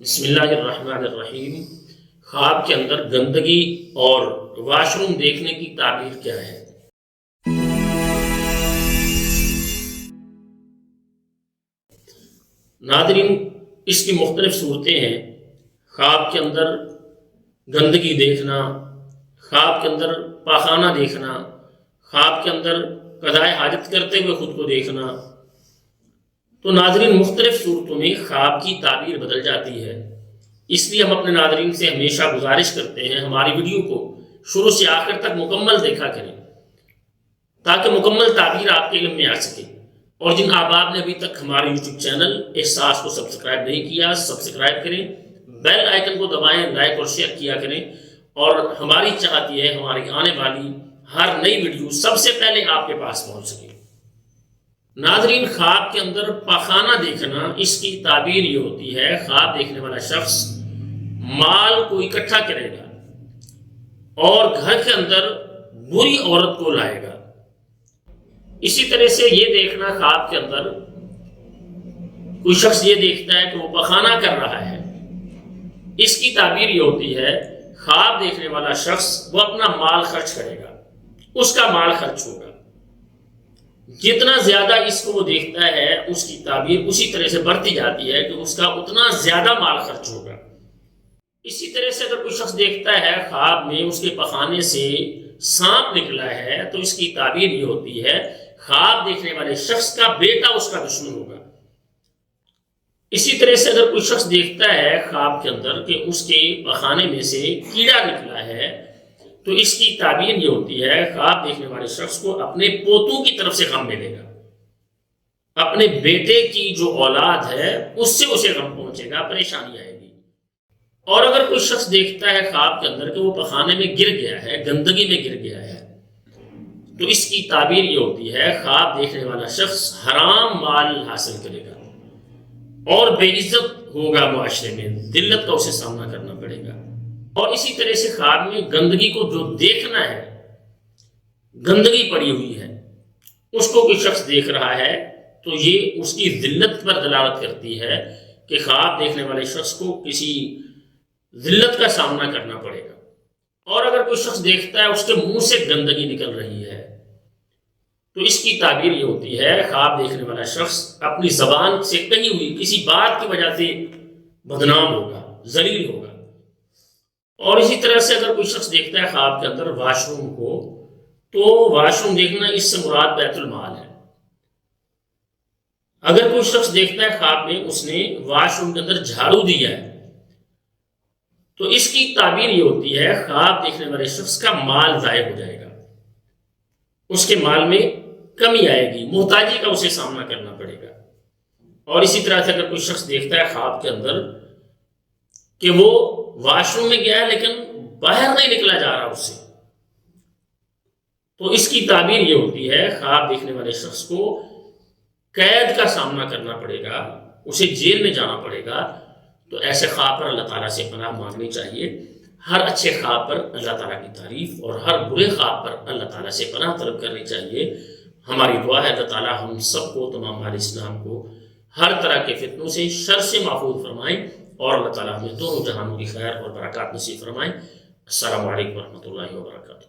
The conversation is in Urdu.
بسم اللہ الرحمن الرحیم۔ خواب کے اندر گندگی اور واش روم دیکھنے کی تعبیر کیا ہے؟ ناظرین، اس کی مختلف صورتیں ہیں۔ خواب کے اندر گندگی دیکھنا، خواب کے اندر پاخانہ دیکھنا، خواب کے اندر قضائے حاجت کرتے ہوئے خود کو دیکھنا۔ تو ناظرین، مختلف صورتوں میں خواب کی تعبیر بدل جاتی ہے۔ اس لیے ہم اپنے ناظرین سے ہمیشہ گزارش کرتے ہیں ہماری ویڈیو کو شروع سے آخر تک مکمل دیکھا کریں تاکہ مکمل تعبیر آپ کے علم میں آ سکے۔ اور جن احباب نے ابھی تک ہمارے یوٹیوب چینل احساس کو سبسکرائب نہیں کیا، سبسکرائب کریں، بیل آئیکن کو دبائیں، لائک اور شیئر کیا کریں۔ اور ہماری چاہت یہ ہے ہماری آنے والی ہر نئی ویڈیو سب سے پہلے آپ کے پاس پہنچ سکے۔ ناظرین، خواب کے اندر پاخانہ دیکھنا، اس کی تعبیر یہ ہوتی ہے خواب دیکھنے والا شخص مال کو اکٹھا کرے گا اور گھر کے اندر بری عورت کو لائے گا۔ اسی طرح سے یہ دیکھنا، خواب کے اندر کوئی شخص یہ دیکھتا ہے کہ وہ پاخانہ کر رہا ہے، اس کی تعبیر یہ ہوتی ہے خواب دیکھنے والا شخص وہ اپنا مال خرچ کرے گا، اس کا مال خرچ ہوگا۔ جتنا زیادہ اس کو وہ دیکھتا ہے اس کی تعبیر اسی طرح سے بڑھتی جاتی ہے کہ اس کا اتنا زیادہ مال خرچ ہوگا۔ اسی طرح سے اگر کوئی شخص دیکھتا ہے خواب میں اس کے پخانے سے سانپ نکلا ہے تو اس کی تعبیر یہ ہوتی ہے خواب دیکھنے والے شخص کا بیٹا اس کا دشمن ہوگا۔ اسی طرح سے اگر کوئی شخص دیکھتا ہے خواب کے اندر کہ اس کے پخانے میں سے کیڑا نکلا ہے تو اس کی تعبیر یہ ہوتی ہے خواب دیکھنے والے شخص کو اپنے پوتوں کی طرف سے غم ملے گا، اپنے بیٹے کی جو اولاد ہے اس سے اسے غم پہنچے گا، پریشانی آئے گی۔ اور اگر کوئی شخص دیکھتا ہے خواب کے اندر کہ وہ پخانے میں گر گیا ہے، گندگی میں گر گیا ہے، تو اس کی تعبیر یہ ہوتی ہے خواب دیکھنے والا شخص حرام مال حاصل کرے گا اور بے عزت ہوگا، معاشرے میں ذلت کا اسے سامنا کرنا پڑے گا۔ اور اسی طرح سے خواب میں گندگی کو جو دیکھنا ہے، گندگی پڑی ہوئی ہے، اس کو کوئی شخص دیکھ رہا ہے تو یہ اس کی ذلت پر دلالت کرتی ہے کہ خواب دیکھنے والے شخص کو کسی ذلت کا سامنا کرنا پڑے گا۔ اور اگر کوئی شخص دیکھتا ہے اس کے منہ سے گندگی نکل رہی ہے تو اس کی تعبیر یہ ہوتی ہے خواب دیکھنے والا شخص اپنی زبان سے کہی ہوئی کسی بات کی وجہ سے بدنام ہوگا، ذلیل ہوگا۔ اور اسی طرح سے اگر کوئی شخص دیکھتا ہے خواب کے اندر واش روم کو تو واش روم دیکھنا اس سے مراد بیت المال ہے۔ اگر کوئی شخص دیکھتا ہے خواب میں اس نے واش روم کے اندر جھاڑو دیا ہے تو اس کی تعبیر یہ ہوتی ہے خواب دیکھنے والے شخص کا مال ضائع ہو جائے گا، اس کے مال میں کمی آئے گی، محتاجی کا اسے سامنا کرنا پڑے گا۔ اور اسی طرح سے اگر کوئی شخص دیکھتا ہے خواب کے اندر کہ وہ واش روم میں گیا ہے لیکن باہر نہیں نکلا جا رہا اس سے، تو اس کی تعبیر یہ ہوتی ہے خواب دیکھنے والے شخص کو قید کا سامنا کرنا پڑے گا، اسے جیل میں جانا پڑے گا۔ تو ایسے خواب پر اللہ تعالیٰ سے پناہ مانگنی چاہیے۔ ہر اچھے خواب پر اللہ تعالیٰ کی تعریف اور ہر برے خواب پر اللہ تعالیٰ سے پناہ طلب کرنی چاہیے۔ ہماری دعا ہے اللہ تعالیٰ ہم سب کو، تمام اہل اسلام کو، ہر طرح کے فتنوں سے، شر سے محفوظ فرمائیں اور اللہ تعالیٰ ہمیں دونوں جہانوں کی خیر اور برکات نصیب فرمائیں۔ السلام علیکم ورحمۃ اللہ وبرکاتہ۔